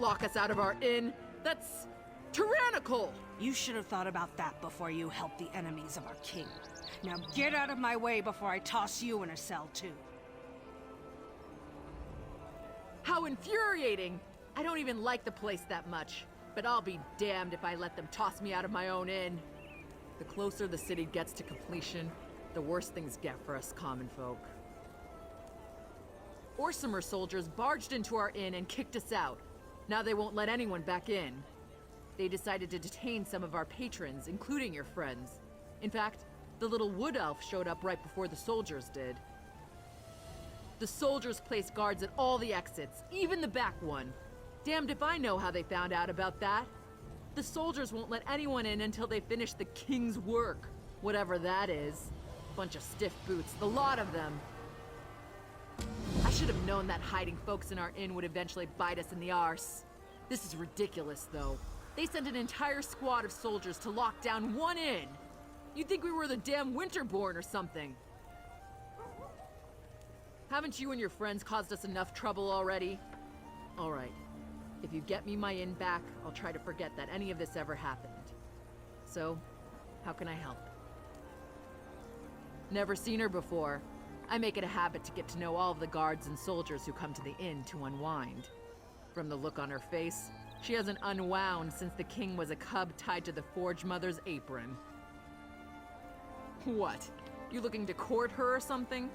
lock us out of our inn. That's tyrannical! You should have thought about that before you helped the enemies of our king. Now get out of my way before I toss you in a cell too. How infuriating! I don't even like the place that much, but I'll be damned if I let them toss me out of my own inn. The closer the city gets to completion, the worse things get for us common folk. Orsimer soldiers barged into our inn and kicked us out. Now they won't let anyone back in. They decided to detain some of our patrons, including your friends. In fact, the little wood elf showed up right before the soldiers did. The soldiers placed guards at all the exits, even the back one. Damned if I know how they found out about that. The soldiers won't let anyone in until they finish the king's work, whatever that is. Bunch of stiff boots, the lot of them. I should have known that hiding folks in our inn would eventually bite us in the arse. This is ridiculous, though. They sent an entire squad of soldiers to lock down one inn. You'd think we were the damn Winterborn or something. Haven't you and your friends caused us enough trouble already? All right. If you get me my inn back, I'll try to forget that any of this ever happened. So, how can I help? Never seen her before. I make it a habit to get to know all of the guards and soldiers who come to the inn to unwind. From the look on her face, she hasn't unwound since the king was a cub tied to the Forge Mother's apron. What? You looking to court her or something?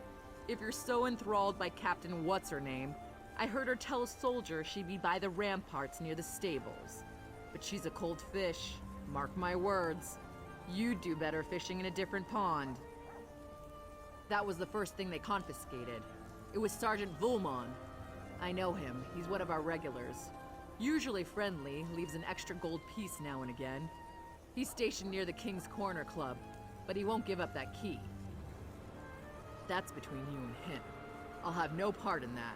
If you're so enthralled by Captain What's-Her-Name, I heard her tell a soldier she'd be by the ramparts near the stables. But she's a cold fish, mark my words. You'd do better fishing in a different pond. That was the first thing they confiscated. It was Sergeant Vulmon. I know him, he's one of our regulars. Usually friendly, leaves an extra gold piece now and again. He's stationed near the King's Corner Club, but he won't give up that key. That's between you and him. I'll have no part in that.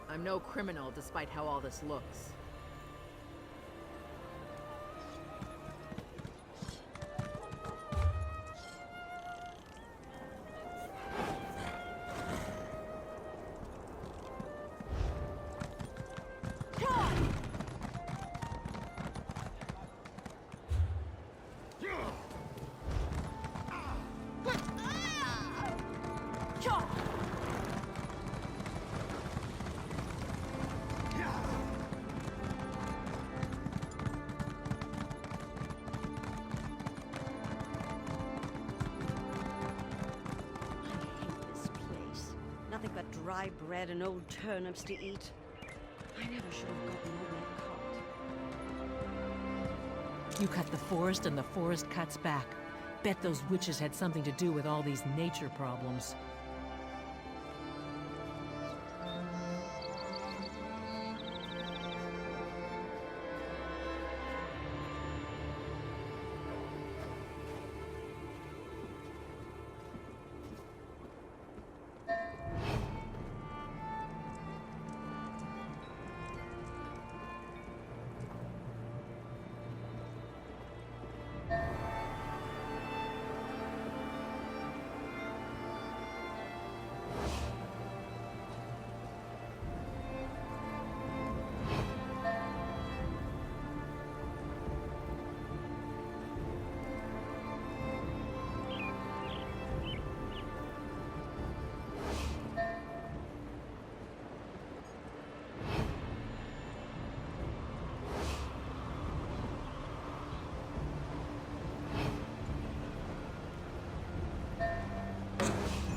I'm no criminal despite how all this looks. Nothing but dry bread and old turnips to eat. I never should have gotten on that cart. You cut the forest and the forest cuts back. Bet those witches had something to do with all these nature problems.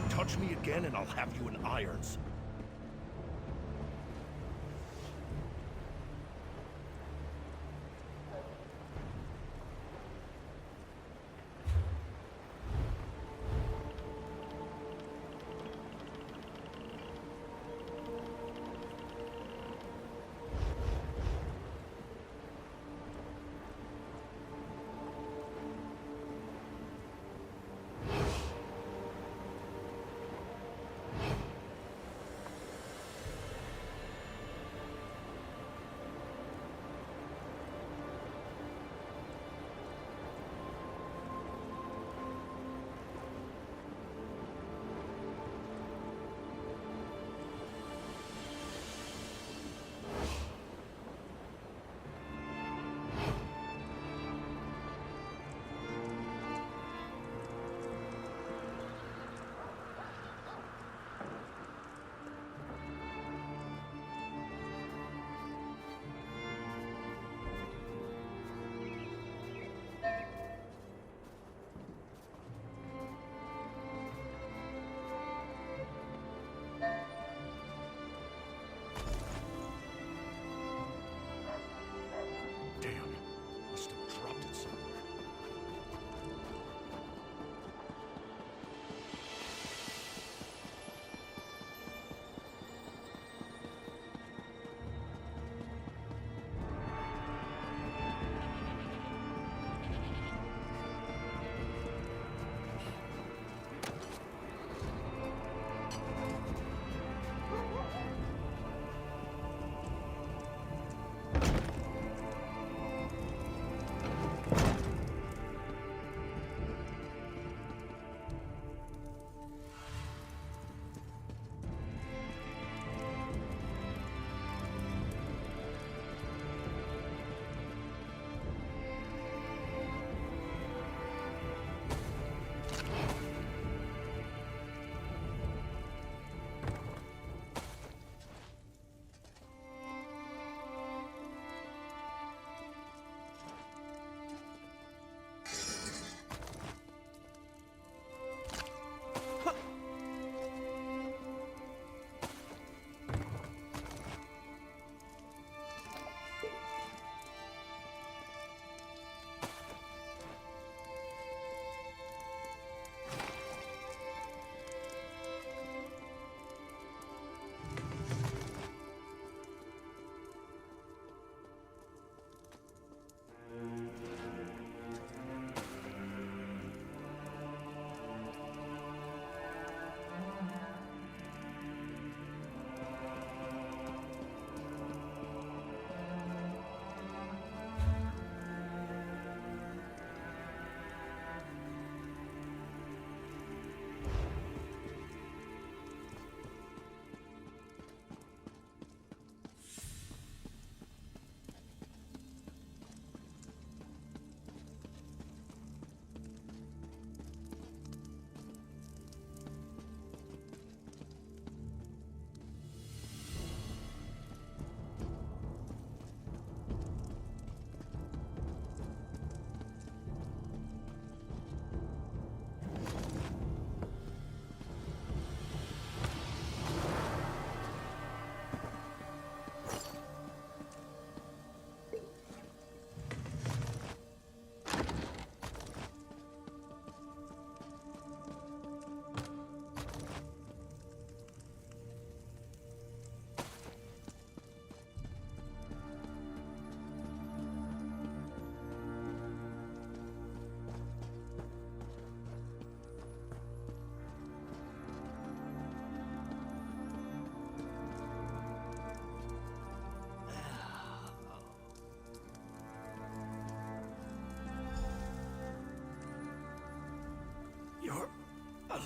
Touch me again and I'll have you in irons.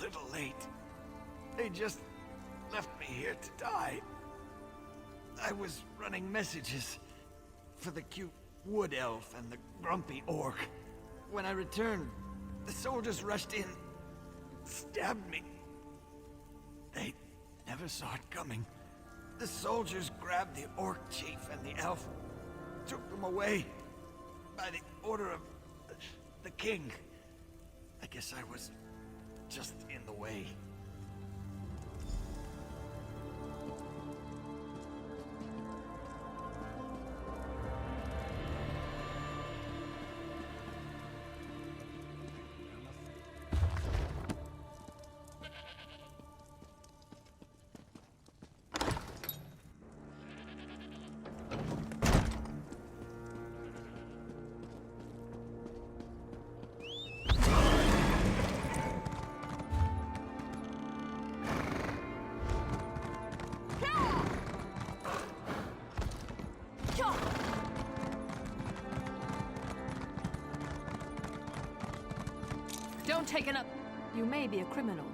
little late. They just left me here to die. I was running messages for the cute wood elf and the grumpy orc. When I returned, the soldiers rushed in, stabbed me. They never saw it coming. The soldiers grabbed the orc chief and the elf, took them away by the order of the king. I guess I was just in the way. Don't take it up. You may be a criminal,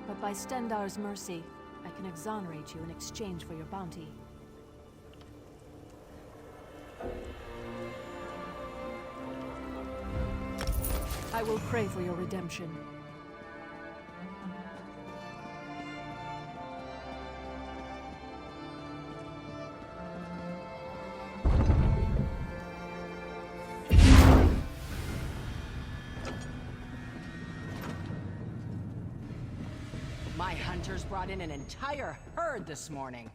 but by Stendar's mercy, I can exonerate you in exchange for your bounty. I will pray for your redemption. My hunters brought in an entire herd this morning.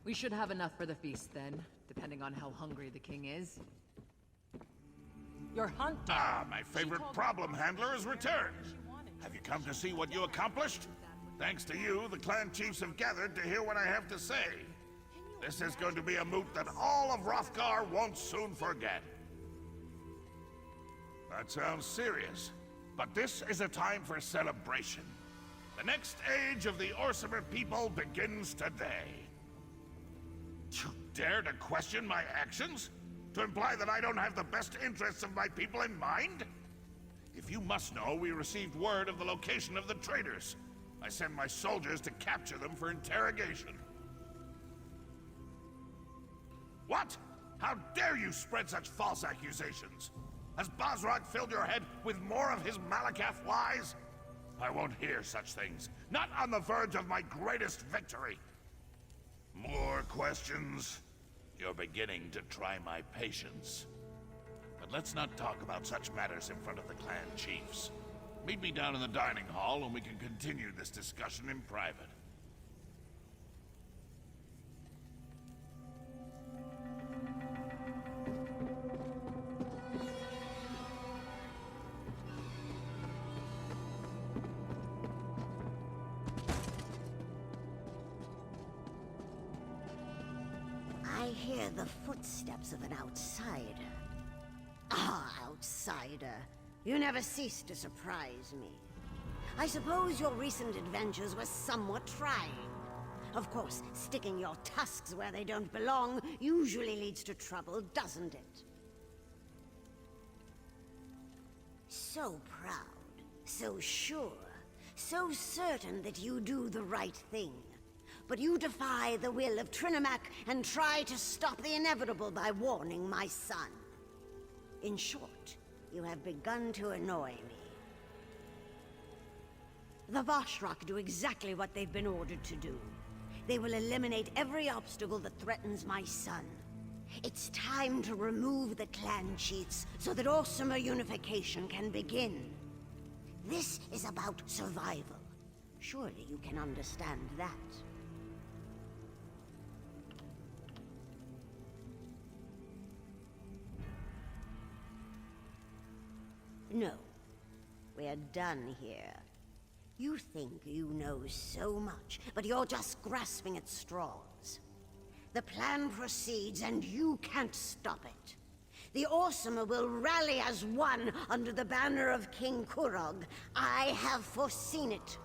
We should have enough for the feast then, depending on how hungry the king is. Your hunter. Ah, my favorite problem handler has returned. Have you come to see what you accomplished? Thanks to you, the clan chiefs have gathered to hear what I have to say. This is going to be a moot that all of Hrothgar won't soon forget. That sounds serious, but this is a time for celebration. The next age of the Orsimer people begins today. You dare to question my actions? To imply that I don't have the best interests of my people in mind? If you must know, we received word of the location of the traitors. I sent my soldiers to capture them for interrogation. What? How dare you spread such false accusations? Has Bosrog filled your head with more of his Malakath lies? I won't hear such things. Not on the verge of my greatest victory. More questions? You're beginning to try my patience. But let's not talk about such matters in front of the clan chiefs. Meet me down in the dining hall and we can continue this discussion in private. I hear the footsteps of an outsider. Ah, outsider. You never cease to surprise me. I suppose your recent adventures were somewhat trying. Of course, sticking your tusks where they don't belong usually leads to trouble, doesn't it? So proud, so sure, so certain that you do the right thing. But you defy the will of Trinimac and try to stop the inevitable by warning my son. In short, you have begun to annoy me. The Vashrak do exactly what they've been ordered to do. They will eliminate every obstacle that threatens my son. It's time to remove the clan chiefs so that Orsimer unification can begin. This is about survival. Surely you can understand that. No. We're done here. You think you know so much, but you're just grasping at straws. The plan proceeds, and you can't stop it. The Orsimer will rally as one under the banner of King Kurog. I have foreseen it.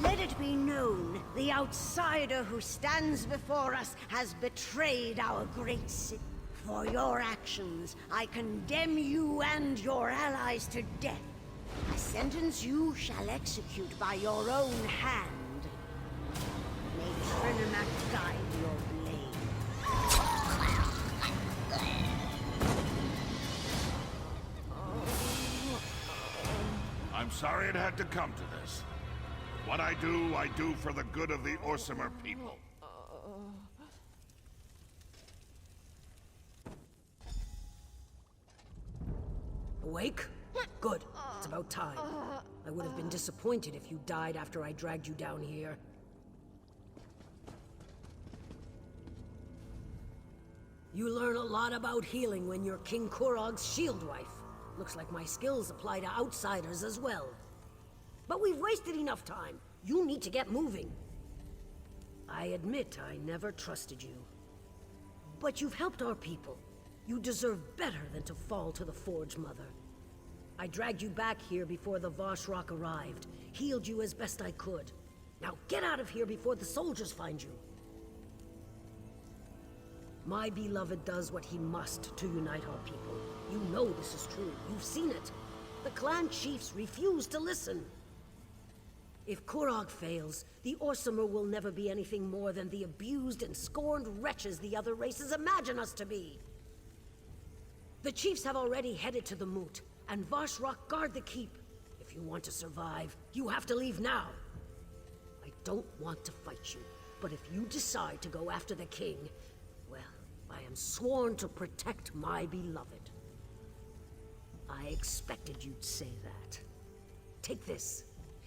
Let it be known, the outsider who stands before us has betrayed our great city. For your actions, I condemn you and your allies to death. Sentence you shall execute by your own hand. May Trinimac guide your blade. I'm sorry it had to come to this. What I do for the good of the Orsimer people. Awake? Good. It's about time. I would have been disappointed if you died after I dragged you down here. You learn a lot about healing when you're King Kurog's shield wife. Looks like my skills apply to outsiders as well. But we've wasted enough time. You need to get moving. I admit I never trusted you. But you've helped our people. You deserve better than to fall to the Forge Mother. I dragged you back here before the Voshrock arrived, healed you as best I could. Now get out of here before the soldiers find you. My beloved does what he must to unite our people. You know this is true. You've seen it. The clan chiefs refuse to listen. If Kurog fails, the Orsimer will never be anything more than the abused and scorned wretches the other races imagine us to be. The chiefs have already headed to the Moot, and Voshrock guard the keep. If you want to survive, you have to leave now. I don't want to fight you, but if you decide to go after the king, well, I am sworn to protect my beloved. I expected you'd say that. Take this.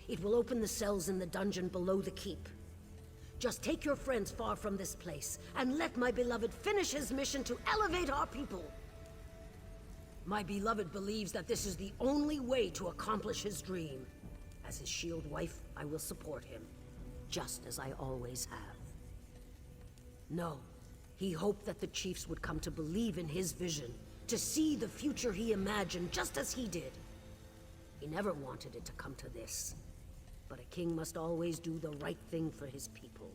It will open the cells in the dungeon below the keep. Just take your friends far from this place, and let my beloved finish his mission to elevate our people. My beloved believes that this is the only way to accomplish his dream. As his shield wife, I will support him, just as I always have. No, he hoped that the chiefs would come to believe in his vision, to see the future he imagined just as he did. He never wanted it to come to this. But a king must always do the right thing for his people.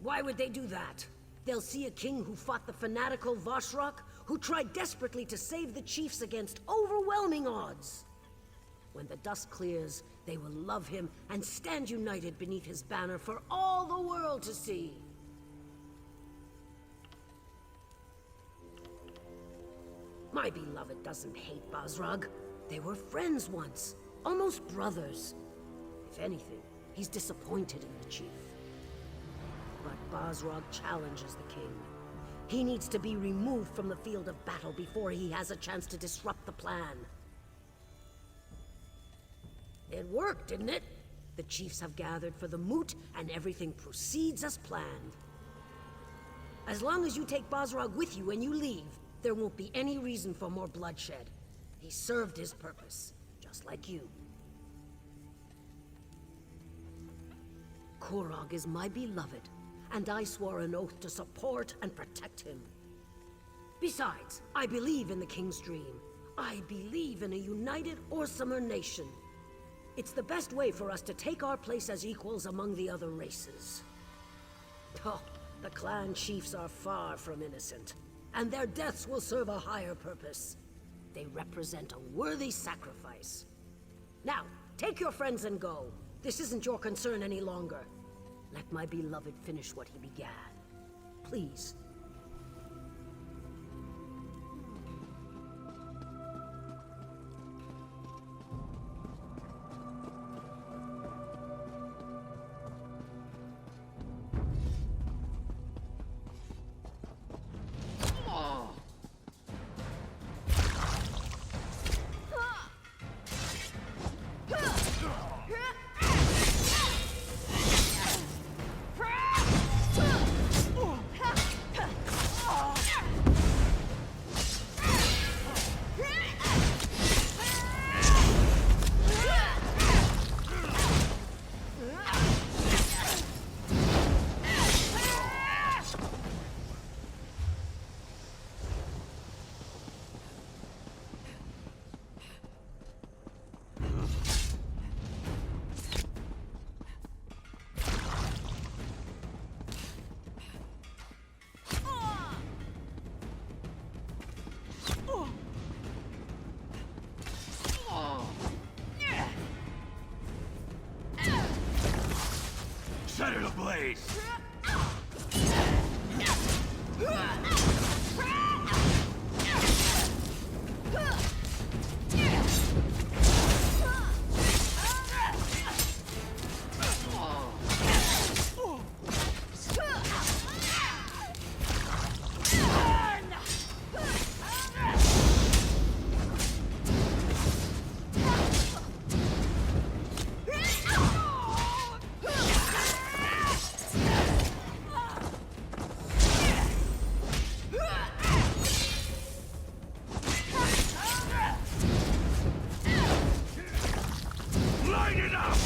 Why would they do that? They'll see a king who fought the fanatical Voshrock, who tried desperately to save the chiefs against overwhelming odds. When the dust clears, they will love him and stand united beneath his banner for all the world to see. My beloved doesn't hate Basrag. They were friends once, almost brothers. If anything, he's disappointed in the chief. But Basrag challenges the king. He needs to be removed from the field of battle before he has a chance to disrupt the plan. It worked, didn't it? The chiefs have gathered for the Moot, and everything proceeds as planned. As long as you take Basrag with you when you leave, there won't be any reason for more bloodshed. He served his purpose, just like you. Kurog is my beloved, and I swore an oath to support and protect him. Besides, I believe in the king's dream. I believe in a united Orsimer nation. It's the best way for us to take our place as equals among the other races. Oh, the clan chiefs are far from innocent, and their deaths will serve a higher purpose. They represent a worthy sacrifice. Now, take your friends and go. This isn't your concern any longer. Let my beloved finish what he began. Please. place! Light it up!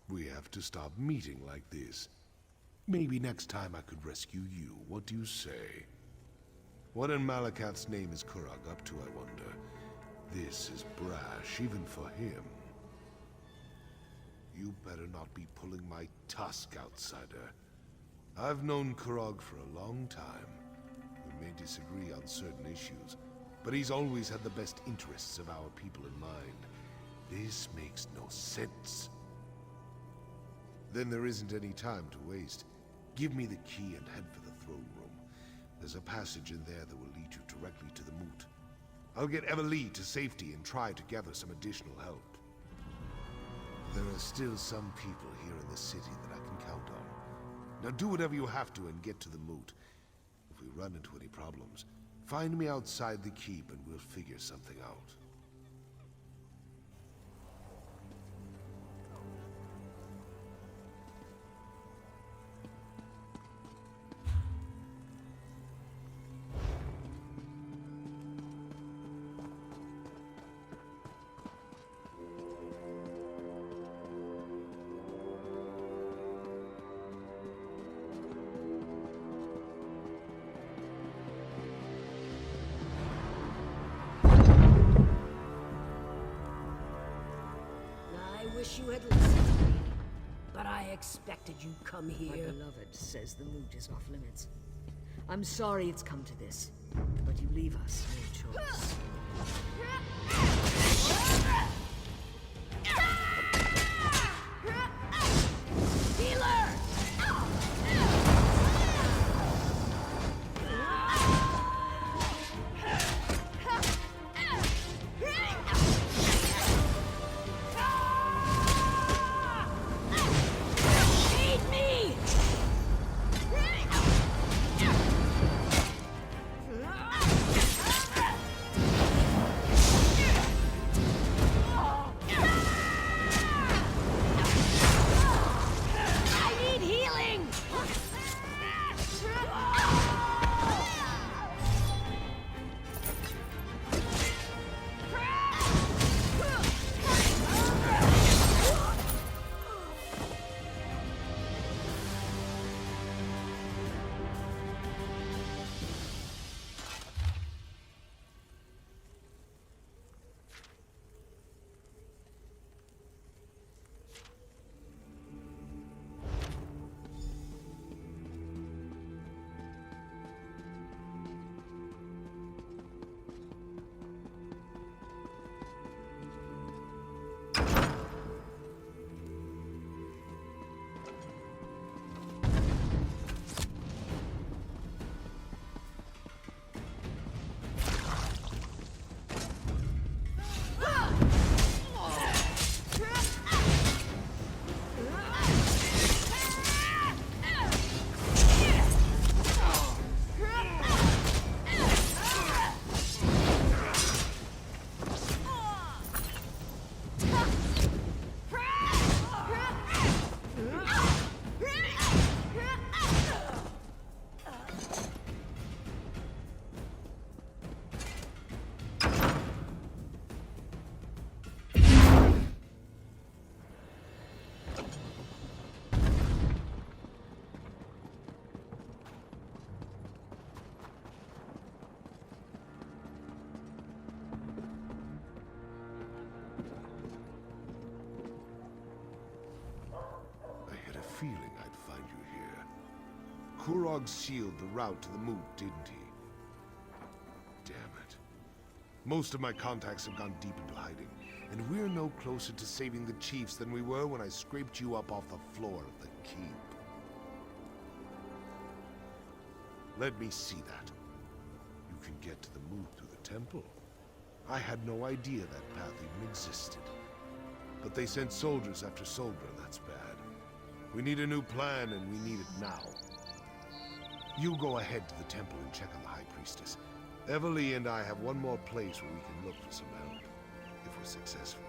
We have to stop meeting like this. Maybe next time I could rescue you. What do you say? What in Malakat's name is Kurag up to, I wonder? This is brash, even for him. You better not be pulling my tusk, outsider. I've known Kurag for a long time. We may disagree on certain issues, but he's always had the best interests of our people in mind. This makes no sense. Then there isn't any time to waste. Give me the key and head for the throne room. There's a passage in there that will lead you directly to the moot. I'll get Emily to safety and try to gather some additional help. There are still some people here in the city that I can count on. Now do whatever you have to and get to the moot. If we run into any problems, find me outside the keep and we'll figure something out. I wish you had listened to me, but I expected you'd come here. My beloved says the moot is off limits. I'm sorry it's come to this, but you leave us no choice. Kurog sealed the route to the moot, didn't he? Damn it. Most of my contacts have gone deep into hiding, and we're no closer to saving the chiefs than we were when I scraped you up off the floor of the keep. Let me see that. You can get to the moot through the temple. I had no idea that path even existed. But they sent soldiers after Solgra, that's bad. We need a new plan, and we need it now. You go ahead to the temple and check on the High Priestess. Everly and I have one more place where we can look for some help. If we're successful,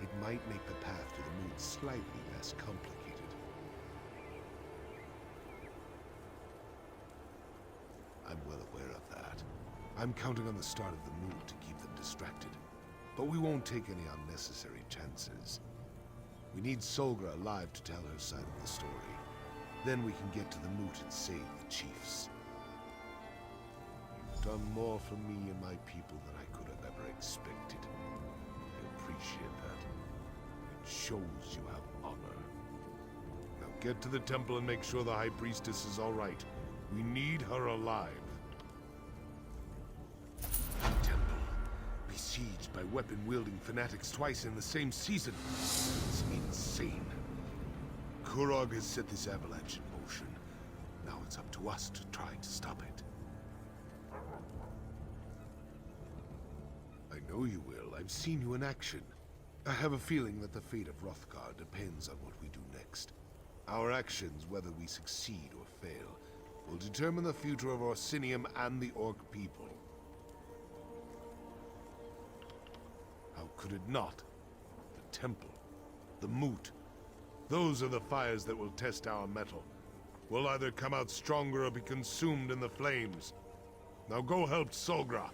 it might make the path to the moon slightly less complicated. I'm well aware of that. I'm counting on the start of the moon to keep them distracted. But we won't take any unnecessary chances. We need Solgra alive to tell her side of the story. Then we can get to the moot and save the chiefs. You've done more for me and my people than I could have ever expected. I appreciate that. It shows you have honor. Now get to the temple and make sure the High Priestess is all right. We need her alive. Temple. Besieged by weapon-wielding fanatics twice in the same season. It's insane. Kurog has set this avalanche in motion. Now it's up to us to try to stop it. I know you will. I've seen you in action. I have a feeling that the fate of Hrothgar depends on what we do next. Our actions, whether we succeed or fail, will determine the future of Orsinium and the Orc people. How could it not? The temple, the moot. Those are the fires that will test our mettle. We'll either come out stronger or be consumed in the flames. Now go help Solgra.